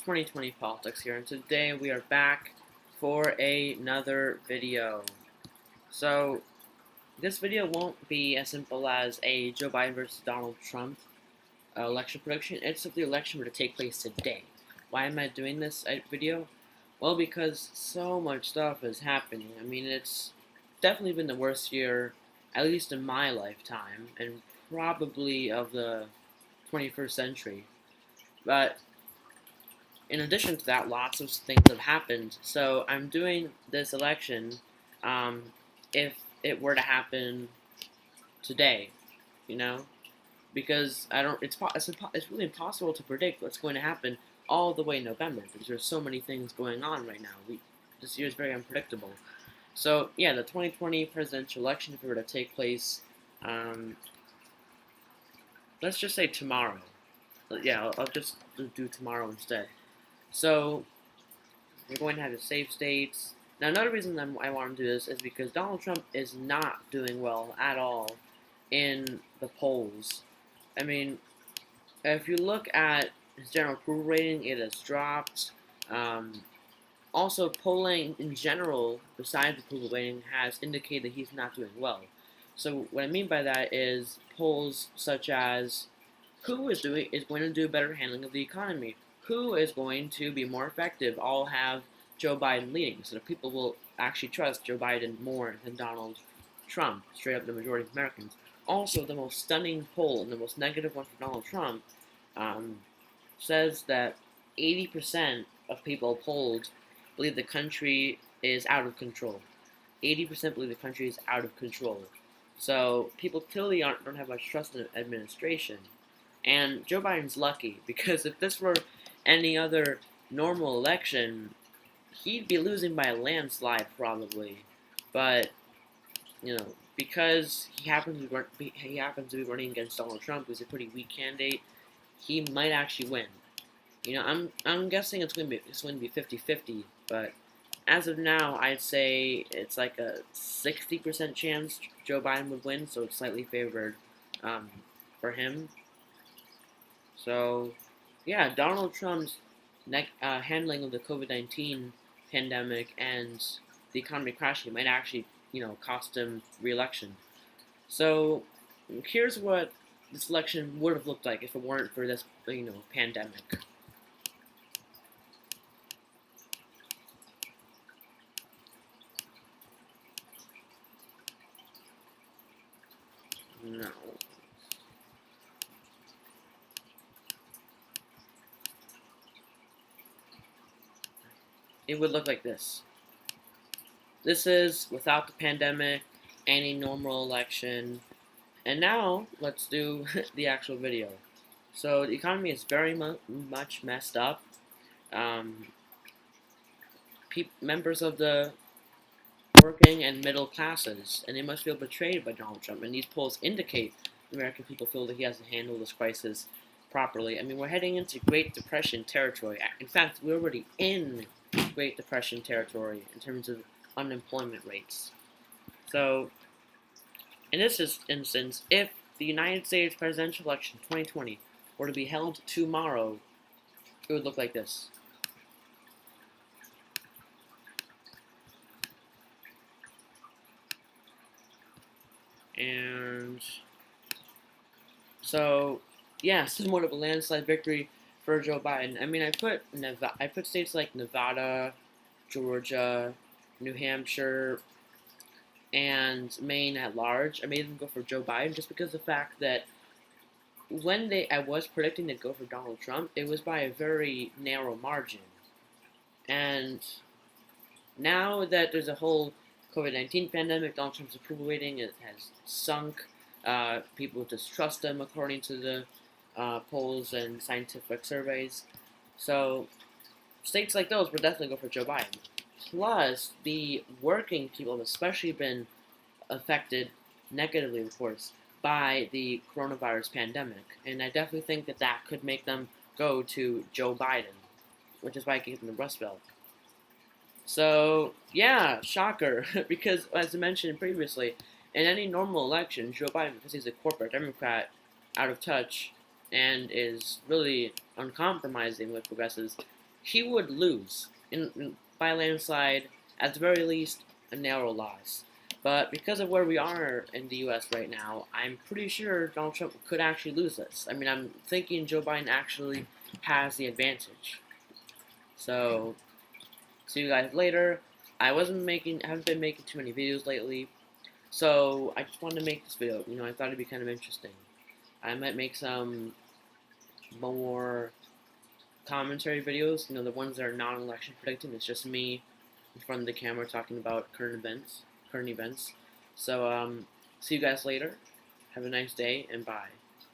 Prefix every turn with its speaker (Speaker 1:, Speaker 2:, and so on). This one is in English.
Speaker 1: 2020 Politics here, and today we are back for another video. So, this video won't be as simple as a Joe Biden versus Donald Trump election prediction. It's if the election were to take place today. Why am I doing this video? Well, because so much stuff is happening. I mean, it's definitely been the worst year, at least in my lifetime, and probably of the 21st century. But in addition to that, lots of things have happened. So I'm doing this election, um, if it were to happen today, you know, because I don't. It's really impossible to predict what's going to happen all the way in November because there's so many things going on right now. This year is very unpredictable. So yeah, the 2020 presidential election, if it were to take place, um, let's just say tomorrow. Yeah, I'll just do tomorrow instead. So we're going to have the safe states. Now, another reason I want to do this is because Donald Trump is not doing well at all in the polls. I mean, if you look at his general approval rating, it has dropped. Um, Also, polling in general, besides approval rating, has indicated that he's not doing well. So, what I mean by that is polls such as who is going to do better handling of the economy, who is going to be more effective, all have Joe Biden leading, so that people will actually trust Joe Biden more than Donald Trump, straight up the majority of Americans. Also, the most stunning poll and the most negative one for Donald Trump um, says that 80% of people polled believe the country is out of control. 80% believe the country is out of control. So people clearly don't have much trust in the administration. And Joe Biden's lucky because if this were any other normal election, he'd be losing by a landslide probably. But because he happens to be running against Donald Trump, who's a pretty weak candidate, he might actually win. I'm guessing it's going to be 50-50, but as of now, I'd say it's like a 60% chance Joe Biden would win, so it's slightly favored um, for him. So, yeah, Donald Trump's handling of the COVID-19 pandemic and the economy crashing might actually, cost him re-election. So, here's what this election would have looked like if it weren't for this, pandemic. No. It would look like this. This is without the pandemic, any normal election. And now, let's do the actual video. So, the economy is very much messed up. Um, Members of the working and middle classes, and they must feel betrayed by Donald Trump. And these polls indicate the American people feel that he hasn't handled this crisis properly. I mean, we're heading into Great Depression territory. In fact, we're already in Great Depression territory in terms of unemployment rates. So, in this instance, if the United States presidential election 2020 were to be held tomorrow, it would look like this. And so, yeah, somewhat of a landslide victory for Joe Biden. I mean, I put states like Nevada, Georgia, New Hampshire, and Maine at large. I made them go for Joe Biden just because of the fact that I was predicting to go for Donald Trump, it was by a very narrow margin. And now that there's a whole COVID-19 pandemic, Donald Trump's approval rating has sunk. People distrust him according to the polls and scientific surveys. So states like those would definitely go for Joe Biden. Plus, the working people have especially been affected negatively, of course, by the coronavirus pandemic. And I definitely think that that could make them go to Joe Biden, which is why I gave them the Rust Belt. So, yeah, shocker, because as I mentioned previously, in any normal election, Joe Biden, because he's a corporate Democrat, out of touch, and is really uncompromising with progressives, he would lose by a landslide, at the very least, a narrow loss. But because of where we are in the U.S. right now, I'm pretty sure Donald Trump could actually lose this. I mean, I'm thinking Joe Biden actually has the advantage. So, see you guys later. Haven't been making too many videos lately, so I just wanted to make this video. I thought it'd be kind of interesting. I might make some more commentary videos, the ones that are non-election predicting. It's just me in front of the camera talking about current events. So, see you guys later. Have a nice day, and bye.